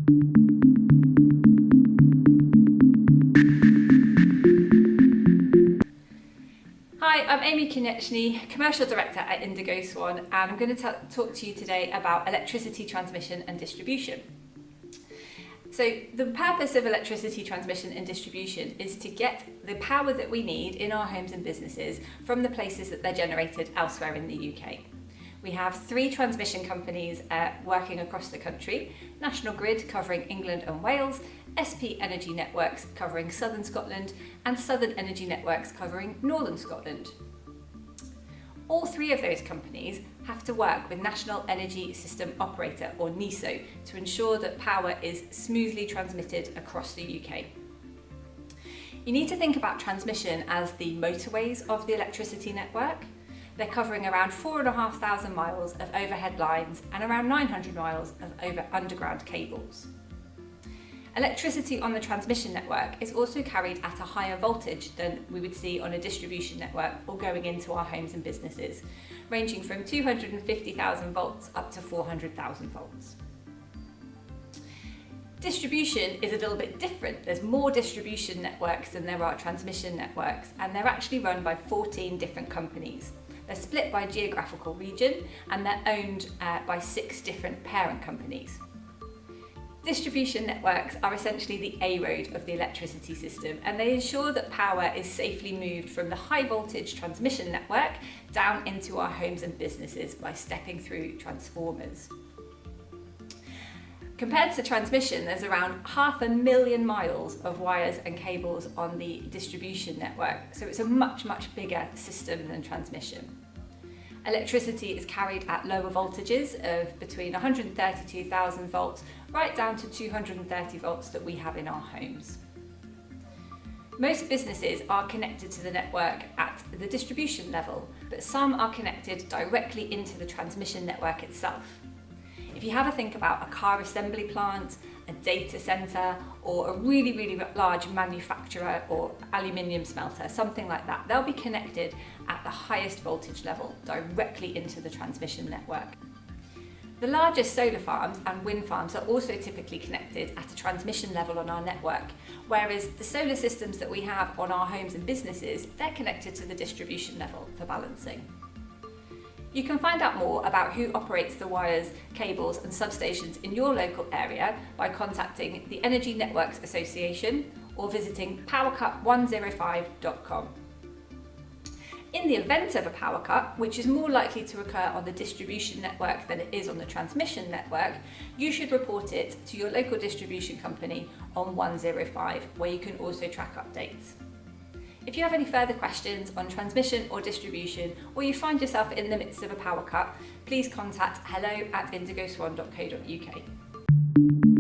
Hi, I'm Aimee Konieczny, Commercial Director at Indigo Swan, and I'm going to talk to you today about electricity transmission and distribution. So the purpose of electricity transmission and distribution is to get the power that we need in our homes and businesses from the places that they're generated elsewhere in the UK. We have 3 transmission companies working across the country: National Grid covering England and Wales, SP Energy Networks covering Southern Scotland, and Southern Energy Networks covering Northern Scotland. All 3 of those companies have to work with National Energy System Operator, or NESO, to ensure that power is smoothly transmitted across the UK. You need to think about transmission as the motorways of the electricity network. They're covering around 4,500 miles of overhead lines and around 900 miles of underground cables. Electricity on the transmission network is also carried at a higher voltage than we would see on a distribution network or going into our homes and businesses, ranging from 250,000 volts up to 400,000 volts. Distribution is a little bit different. There's more distribution networks than there are transmission networks, and they're actually run by 14 different companies. They're split by geographical region, and they're owned by 6 different parent companies. Distribution networks are essentially the A-road of the electricity system, and they ensure that power is safely moved from the high voltage transmission network down into our homes and businesses by stepping through transformers. Compared to transmission, there's around 500,000 miles of wires and cables on the distribution network, so it's a much bigger system than transmission. Electricity is carried at lower voltages of between 132,000 volts right down to 230 volts that we have in our homes. Most businesses are connected to the network at the distribution level, but some are connected directly into the transmission network itself. If you have a think about a car assembly plant, a data centre, or a really large manufacturer or aluminium smelter, something like that, they'll be connected at the highest voltage level directly into the transmission network. The largest solar farms and wind farms are also typically connected at a transmission level on our network, whereas the solar systems that we have on our homes and businesses, they're connected to the distribution level for balancing. You can find out more about who operates the wires, cables and substations in your local area by contacting the Energy Networks Association or visiting powercut105.com. In the event of a power cut, which is more likely to occur on the distribution network than it is on the transmission network, you should report it to your local distribution company on 105, where you can also track updates. If you have any further questions on transmission or distribution, or you find yourself in the midst of a power cut, please contact hello@indigoswan.co.uk.